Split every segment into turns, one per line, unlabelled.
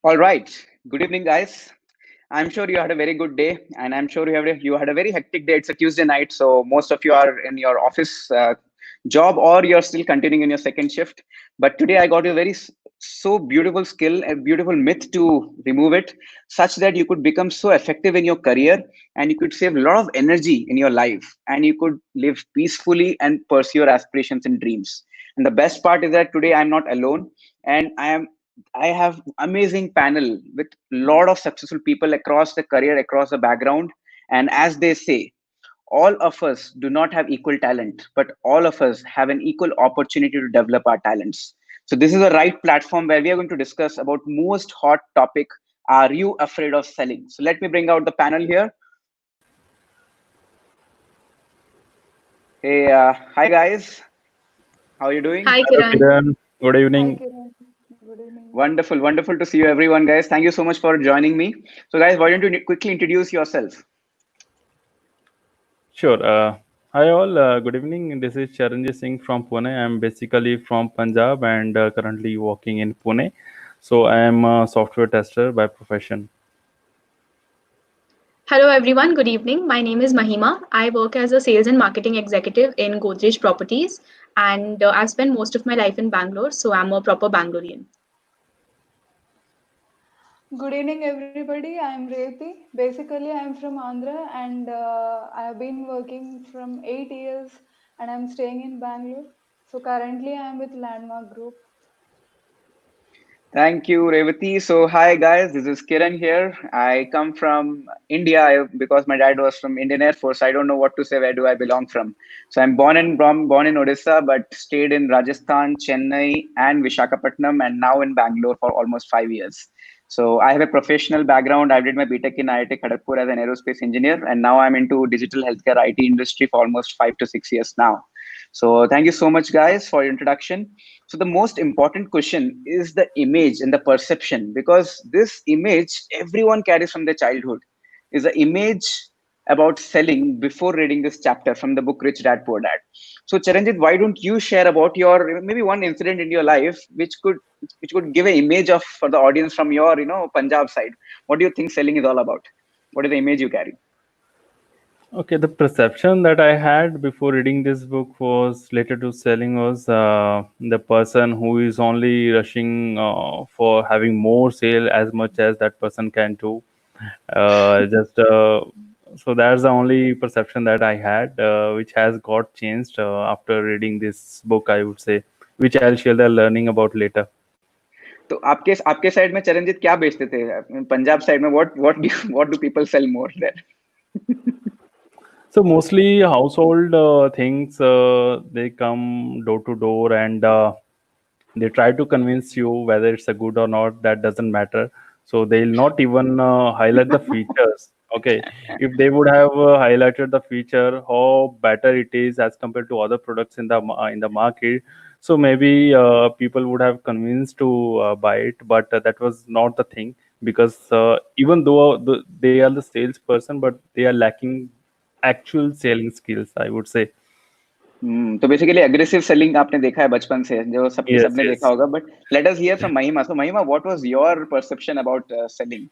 All right. Good evening, guys. I'm sure you had a very good day, and I'm sure you had a very hectic day. It's a Tuesday night, so most of you are in your office job, or you're still continuing in your second shift. But today, I got a so beautiful skill, a beautiful myth to remove it, such that you could become so effective in your career, and you could save a lot of energy in your life, and you could live peacefully and pursue your aspirations and dreams. And the best part is that today I'm not alone, and I have amazing panel with lot of successful people across the career, across the background. And as they say, all of us do not have equal talent, but all of us have an equal opportunity to develop our talents. So this is the right platform where we are going to discuss about most hot topic. Are you afraid of selling? So let me bring out the panel here. Hey, hi guys. How are you doing?
Hi,
Hello,
Kiran.
Kiran. Good
Hi,
evening.
Kiran. Good evening.
Wonderful, wonderful to see you, everyone, guys. Thank you so much for joining me. So, guys, why don't you quickly introduce yourself?
Sure. Hi, all. Good evening. This is Charanjit Singh from Pune. I'm basically from Punjab and currently working in Pune. So, I am a software tester by profession.
Hello, everyone. Good evening. My name is Mahima. I work as a sales and marketing executive in Godrej Properties, and I've spent most of my life in Bangalore, so I'm a proper Bangalorean.
Good evening, everybody. I'm Rethi. Basically, I'm from Andhra and I have been working from 8 years and I'm staying in Bangalore. So currently, I'm with Landmark Group.
Thank you, Revati. So, hi guys, this is Kiran here. I come from India because my dad was from Indian Air Force. I don't know what to say. Where do I belong from? So, I'm born in Odisha, but stayed in Rajasthan, Chennai, and Visakhapatnam, and now in Bangalore for almost 5 years. So, I have a professional background. I did my BTech in IIT Kharagpur as an aerospace engineer, and now I'm into digital healthcare IT industry for almost 5 to 6 years now. So, thank you so much, guys, for your introduction. So the most important question is the image and the perception, because this image everyone carries from their childhood is the image about selling before reading this chapter from the book Rich Dad Poor Dad. So Charanjit, why don't you share about your maybe one incident in your life which could give an image of for the audience from your Punjab side. What do you think selling is all about? What is the image you carry?
Okay, the perception that I had before reading this book was related to selling was the person who is only rushing for having more sale as much as that person can do. Just so that's the only perception that I had, which has got changed after reading this book, I would say, which I'll share the learning about later.
तो आपके आपके side में चरणजीत क्या बेचते थे Punjab side में what do people sell more there
So mostly household things, they come door to door and they try to convince you whether it's a good or not. That doesn't matter. So they'll not even highlight the features. Okay, if they would have highlighted the feature, how better it is as compared to other products in the market, so maybe people would have convinced to buy it. But that was not the thing, because even though they are the salesperson, but they are lacking actual selling skills, I would say.
तो basically aggressive selling आपने देखा है बचपन से जो सबके
Yes,
सबने देखा
yes.
होगा but let us here from महिमा सो महिमा what was your perception about selling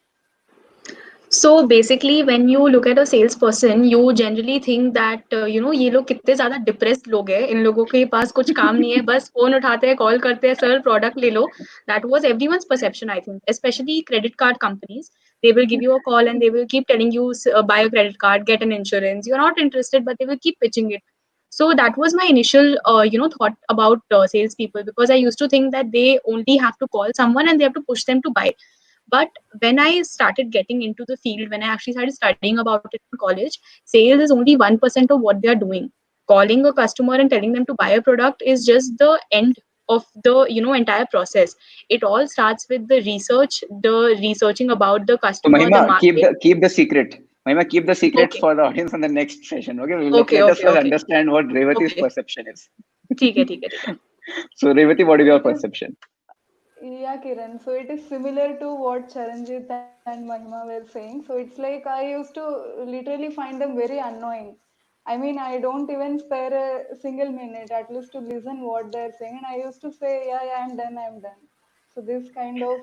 So basically, when you look at a salesperson, you generally think that ये लोग कितने ज़्यादा depressed लोग हैं, इन लोगों के पास कुछ काम नहीं है, बस फोन उठाते हैं, कॉल करते हैं, सर प्रोडक्ट ले लो. That was everyone's perception, I think, especially credit card companies. They will give you a call and they will keep telling you, buy a credit card, get an insurance. You're not interested, but they will keep pitching it. So that was my initial, thought about salespeople, because I used to think that they only have to call someone and they have to push them to buy. But when I started getting into the field, when I actually started studying about it in college, sales is only 1% of what they are doing. Calling a customer and telling them to buy a product is just the end of the entire process. It all starts with the research, the researching about the
तो
customer,
महिमा
the market.
keep the secret महिमा keep the secret
Okay,
for the audience on the next session okay
okay,
let us
okay,
first
okay,
understand what Revati's
okay.
perception is
ठीक है, ठीक है, ठीक है.
so Revati what is
So
your
it is,
perception
yeah, Kiran. So it is similar to what Charanjit and Mahima were saying. So it's like I used to literally find them very annoying. I mean, I don't even spare a single minute at least to listen what they're saying. And I used to say, yeah, yeah, I'm done, I'm done. So this kind of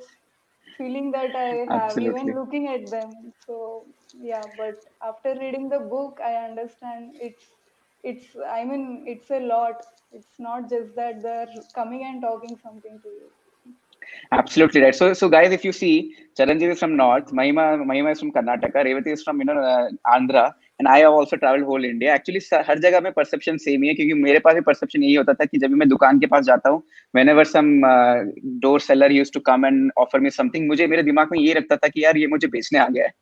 feeling that I have, even
Absolutely.
looking at them. So yeah, but after reading the book, I understand I mean, it's a lot. It's not just that they're coming and talking something to you.
Absolutely right. So guys, if you see, Charanjit is from North, Mahima is from Karnataka, Revati is from Andhra, and I have also traveled whole India. Actually, हर जगह में perception same ही है क्योंकि मेरे पास भी perception यही होता था कि जब भी मैं दुकान के पास जाता हूँ, whenever some door seller used to come and offer me something, मुझे मेरे दिमाग में ये रखता था कि यार ये मुझे बेचने आ गया है,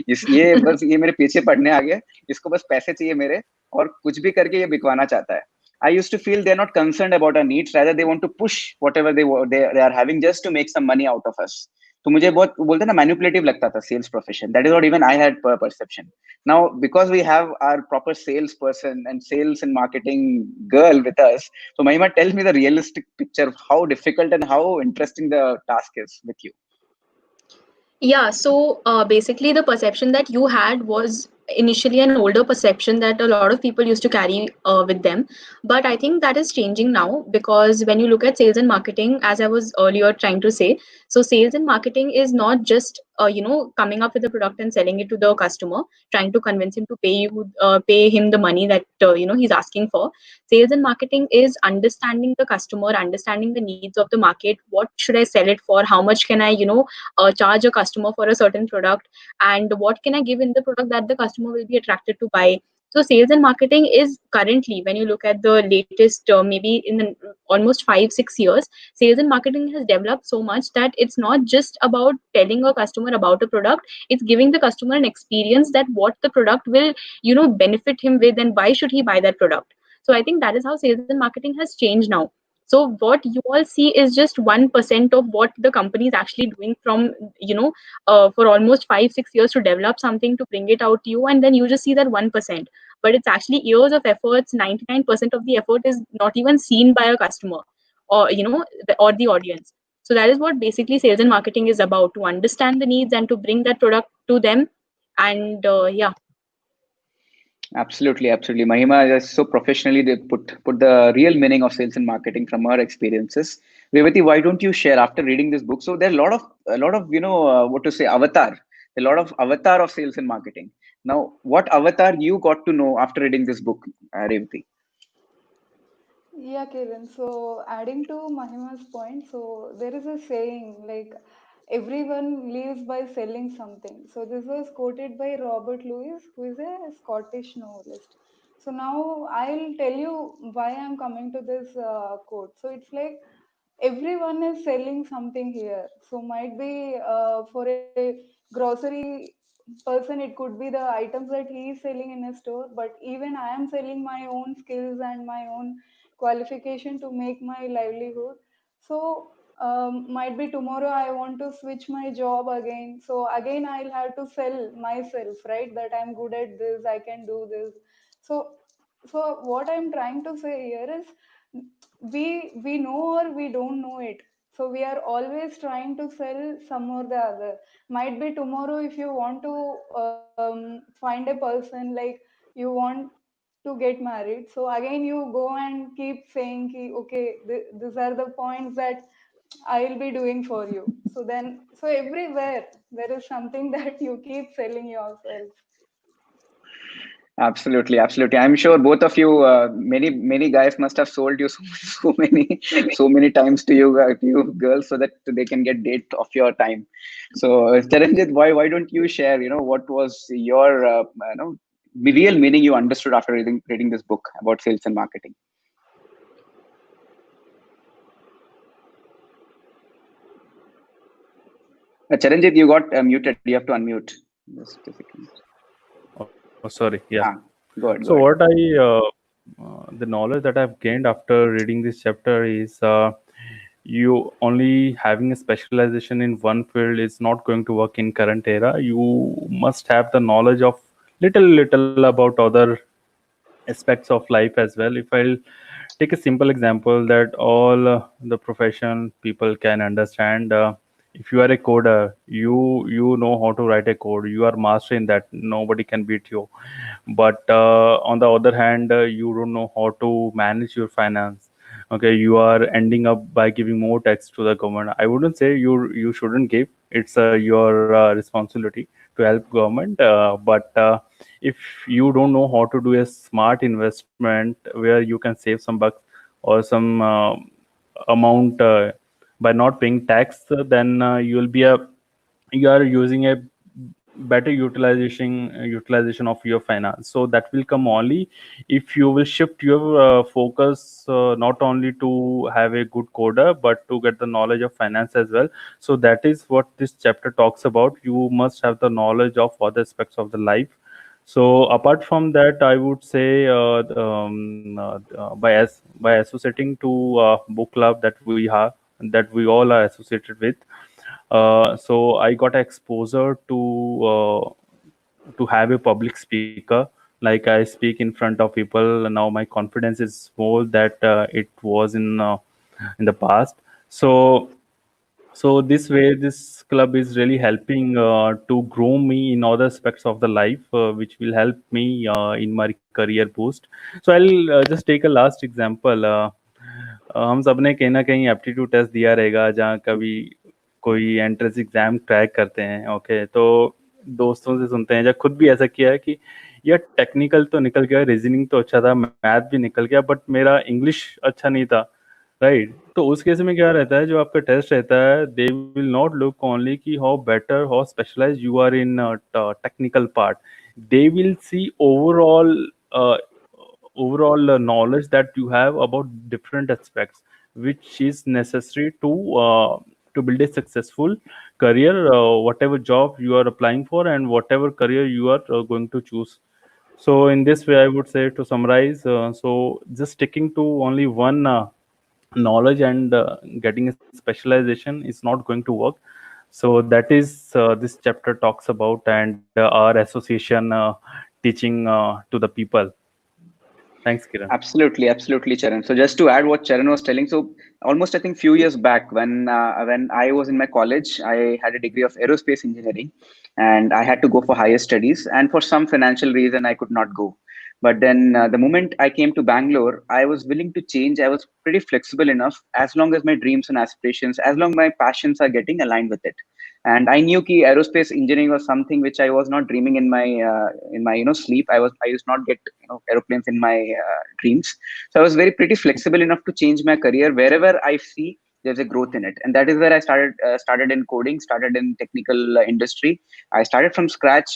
ये बस ये मेरे पीछे पड़ने आ गया है, इसको बस पैसे चाहिए मेरे और कुछ भी करके ये बिकवाना चाहता है. I used to feel they're not concerned about our needs, rather they want to push whatever they are having just to make some money out of us. तो मुझे बहुत बोलते हैं ना मैनिपुलेटिव लगता था sales profession. That is what even I had perception. Now because we have our proper sales person and sales and marketing girl with us, so Mahima, tell me the realistic picture of how difficult and how interesting the task is with you.
Yeah, so basically, the perception that you had was initially an older perception that a lot of people used to carry with them. But I think that is changing now, because when you look at sales and marketing, as I was earlier trying to say, so sales and marketing is not just coming up with a product and selling it to the customer, trying to convince him to pay him the money that he's asking for. Sales and marketing is understanding the customer, understanding the needs of the market. What should I sell it for? How much can I charge a customer for a certain product, and what can I give in the product that the customer will be attracted to buy. So sales and marketing is currently, when you look at the latest maybe in the almost 5-6 years, sales and marketing has developed so much that it's not just about telling a customer about a product, it's giving the customer an experience that what the product will benefit him with, and why should he buy that product. So I think that is how sales and marketing has changed now. So what you all see is just 1% of what the company is actually doing from for almost 5-6 years to develop something, to bring it out to you, and then you just see that 1%. But it's actually years of efforts. 99% of the effort is not even seen by a customer, or or the audience. So that is what basically sales and marketing is about, to understand the needs and to bring that product to them. And yeah.
Absolutely, absolutely. Mahima just so professionally they put the real meaning of sales and marketing from her experiences. Revati, why don't you share after reading this book? So there are a lot of what to say avatar, a lot of avatar of sales and marketing. Now, what avatar you got to know after reading this book, Revati?
Yeah, Kiran. So adding to Mahima's point, so there is a saying like everyone lives by selling something. So this was quoted by Robert Lewis, who is a Scottish novelist. So now I'll tell you why I'm coming to this quote. So it's like everyone is selling something here. So might be for a grocery person, it could be the items that he is selling in a store. But even I am selling my own skills and my own qualification to make my livelihood. So might be tomorrow I want to switch my job again. So again I'll have to sell myself, right? That I'm good at this, I can do this. So what I'm trying to say here is we know or we don't know it. So we are always trying to sell some or the other. Might be tomorrow if you want to find a person, like you want to get married, so again you go and keep saying ki, okay, these are the points that I'll be doing for you. So then, so everywhere there is something that you keep selling yourself.
Absolutely, absolutely. I'm sure both of you, many guys must have sold you so many times to you girls, so that they can get date of your time. So, Charanjit, why don't you share? What was your real meaning you understood after reading this book about sales and marketing? Charanjit, you got muted. You have to unmute. Just a second.
Oh, sorry. Yeah.
Ah, go ahead, go
So
ahead.
the knowledge that I've gained after reading this chapter is you only having a specialization in one field is not going to work in current era. You must have the knowledge of little about other aspects of life as well. If I'll take a simple example that all the profession people can understand. If you are a coder, you know how to write a code. You are master in that. Nobody can beat you. But on the other hand, you don't know how to manage your finance. Okay, you are ending up by giving more tax to the government. I wouldn't say you shouldn't give. It's your responsibility to help government. But if you don't know how to do a smart investment where you can save some bucks or some amount by not paying tax, then you are using a better utilization of your finance. So that will come only if you will shift your focus not only to have a good coder but to get the knowledge of finance as well. So that is what this chapter talks about. You must have the knowledge of other aspects of the life. So apart from that, I would say by associating to book club that we have, that we all are associated with, so I got exposure to have a public speaker. Like I speak in front of people now. My confidence is more that it was in the past. So this way, this club is really helping to grow me in other aspects of the life, which will help me in my career boost. So I'll just take a last example. हम सब ने कहीं ना कहीं aptitude test दिया रहेगा, जहाँ कभी कोई एंट्रेंस एग्जाम क्रैक करते हैं। ओके, तो दोस्तों से सुनते हैं, जब खुद भी ऐसा किया है कि यार टेक्निकल तो निकल गया, रीजनिंग तो अच्छा था, मैथ भी निकल गया, बट मेरा इंग्लिश अच्छा नहीं था, राइट? तो उस केस में क्या रहता है, जो आपका टेस्ट रहता है, they will not look only कि how better, how specialize you are in technical part. They will see overall knowledge that you have about different aspects, which is necessary to build a successful career, whatever job you are applying for and whatever career you are going to choose. So in this way, I would say, to summarize, so just sticking to only one knowledge and getting a specialization is not going to work. So that is this chapter talks about, and our association teaching to the people. Thanks, Kiran.
Absolutely, Charan. So just to add what Charan was telling, so almost I think few years back when I was in my college, I had a degree of aerospace engineering, and I had to go for higher studies, and for some financial reason I could not go. But then the moment I came to Bangalore, I was willing to change. I was pretty flexible enough, as long as my dreams and aspirations, as long my passions are getting aligned with it. And I knew ki aerospace engineering was something which I was not dreaming in my sleep. I used not get aeroplanes in my dreams. So I was very pretty flexible enough to change my career wherever I see there's a growth in it. And that is where I started in coding, started in technical industry. I started from scratch,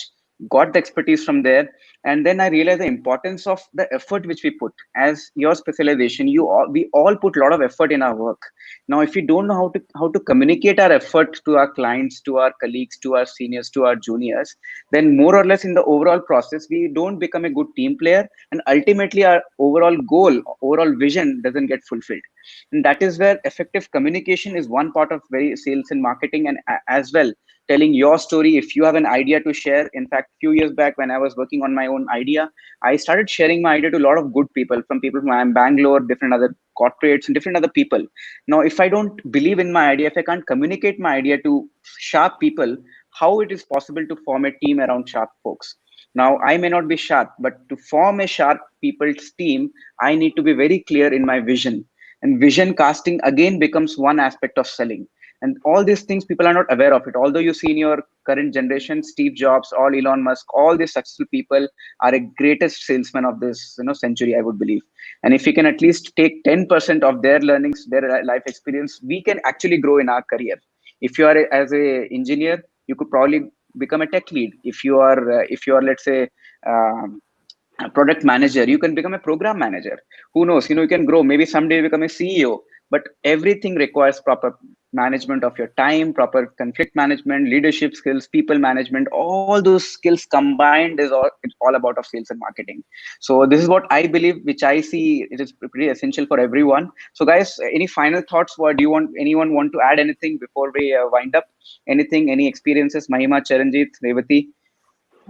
got the expertise from there, and then I realized the importance of the effort which we put. As your specialization, we all put a lot of effort in our work. Now if we don't know how to communicate our effort to our clients, to our colleagues, to our seniors, to our juniors, then more or less in the overall process we don't become a good team player, and ultimately our overall goal, overall vision doesn't get fulfilled. And that is where effective communication is one part of very sales and marketing. And as well, telling your story. If you have an idea to share, in fact few years back when I was working on my own idea, I started sharing my idea to a lot of good people, from people from Bangalore, different other corporates, and different other people. Now if I don't believe in my idea, if I can't communicate my idea to sharp people, how it is possible to form a team around sharp folks? Now I may not be sharp, but to form a sharp people's team, I need to be very clear in my vision. And vision casting again becomes one aspect of selling. And all these things people are not aware of it. Although you see in your current generation, Steve Jobs, all Elon Musk, all these successful people are a greatest salesman of this century, I would believe. And if we can at least take 10% of their learnings, their life experience, we can actually grow in our career. If you are as a engineer, you could probably become a tech lead. If you are let's say a product manager, you can become a program manager. Who knows, you can grow, maybe someday you become a CEO. But everything requires proper management of your time, proper conflict management, leadership skills, people management. All those skills combined is it's all about of sales and marketing. So this is what I believe, which I see it is pretty essential for everyone. So guys, any final thoughts? What do you want, anyone want to add anything before we wind up? Anything, any experiences, Mahima, Charanjit, Revati,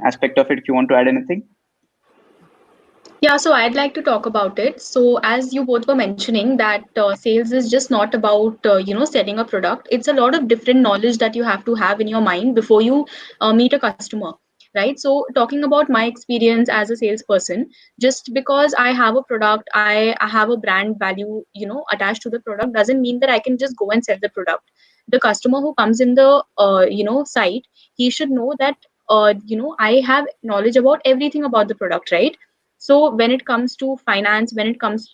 aspect of it, if you want to add anything?
Yeah, so I'd like to talk about it. So as you both were mentioning that sales is just not about selling a product. It's a lot of different knowledge that you have to have in your mind before you meet a customer. right? So talking about my experience as a salesperson, just because I have a product, I have a brand value, attached to the product, doesn't mean that I can just go and sell the product. The customer who comes in the site, he should know that I have knowledge about everything about the product, right? So when it comes to finance, when it comes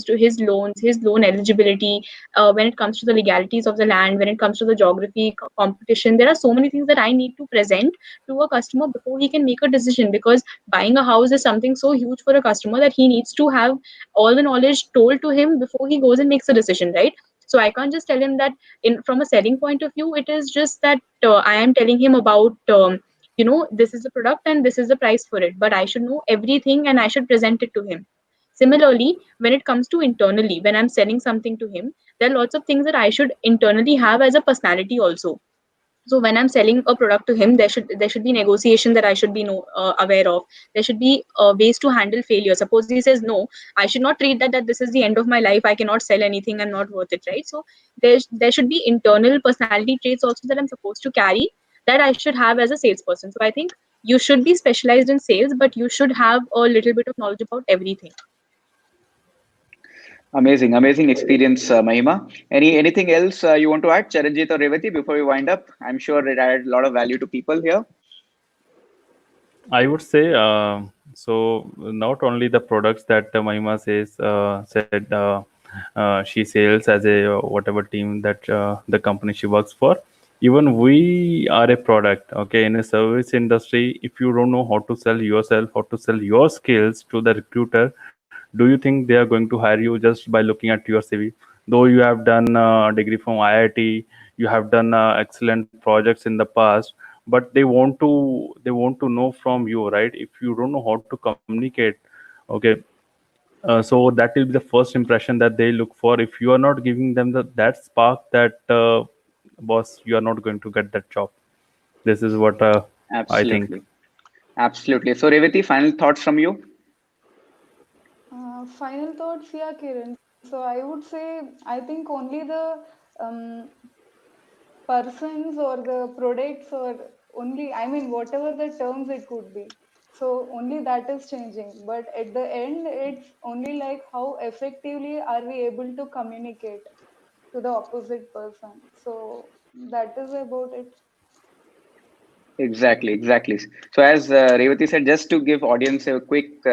to his loans, his loan eligibility, when it comes to the legalities of the land, when it comes to the geography, competition, there are so many things that I need to present to a customer before he can make a decision, because buying a house is something so huge for a customer that he needs to have all the knowledge told to him before he goes and makes a decision, right? So I can't just tell him that, in from a selling point of view, it is just that I am telling him about this is the product and this is the price for it, but I should know everything and I should present it to him. Similarly, when it comes to internally, when I'm selling something to him, there are lots of things that I should internally have as a personality also. So when I'm selling a product to him, there should be negotiation that I should be aware of. There should be ways to handle failure. Suppose he says no, I should not treat that this is the end of my life, I cannot sell anything, I'm not worth it, right? So there should be internal personality traits also that I'm supposed to carry, that I should have as a salesperson. So I think you should be specialized in sales, but you should have a little bit of knowledge about everything.
Amazing, amazing experience, Mahima. Anything else you want to add, Charanjit or Revati, before we wind up? I'm sure it added a lot of value to people here.
I would say so. Not only the products that Mahima said she sells as a whatever team that the company she works for. Even we are a product. Okay, in a service industry, if you don't know how to sell yourself, how to sell your skills to the recruiter, do you think they are going to hire you just by looking at your CV? Though you have done a degree from IIT, you have done excellent projects in the past, but they want to know from you, right? If you don't know how to communicate, okay, so that will be the first impression that they look for. If you are not giving them that spark, that boss, you are not going to get that job. This is what I think.
Absolutely. Absolutely. So, Revati, final thoughts from you?
Final thoughts, yeah, Kiran. So I would say, I think only the um, persons or the products, or only, I mean, whatever the terms it could be. So only that is changing. But at the end, it's only like how effectively are we able to communicate to the opposite person. So that is about it.
Exactly, exactly. So as Revati said, just to give audience a quick,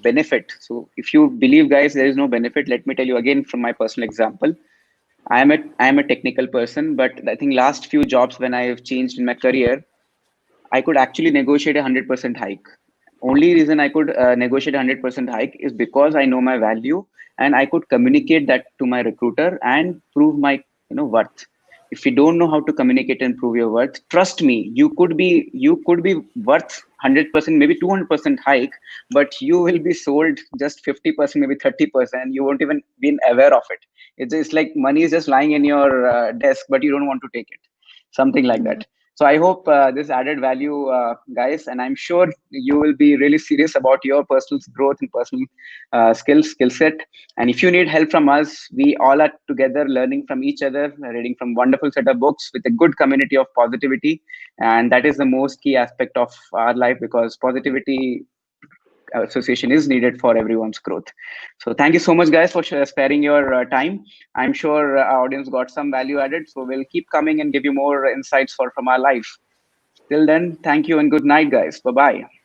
benefit. So if you believe, guys, there is no benefit, let me tell you again from my personal example. I am a technical person, but I think last few jobs when I have changed in my career, I could actually negotiate 100% hike. Only reason I could negotiate 100% hike is because I know my value and I could communicate that to my recruiter and prove my worth. If you don't know how to communicate and prove your worth, trust me, you could be worth 100%, maybe 200% hike, but you will be sold just 50%, maybe 30%. You won't even be aware of it. It's just like money is just lying in your desk, but you don't want to take it. Something like
Mhm.
that. So I hope this added value, guys, and I'm sure you will be really serious about your personal growth and personal skill set. And if you need help from us, we all are together learning from each other, reading from wonderful set of books with a good community of positivity, and that is the most key aspect of our life, because positivity association is needed for everyone's growth. So thank you so much, guys, for sparing your time. I'm sure our audience got some value added, so we'll keep coming and give you more insights from our life. Till then, thank you and good night, guys. Bye bye.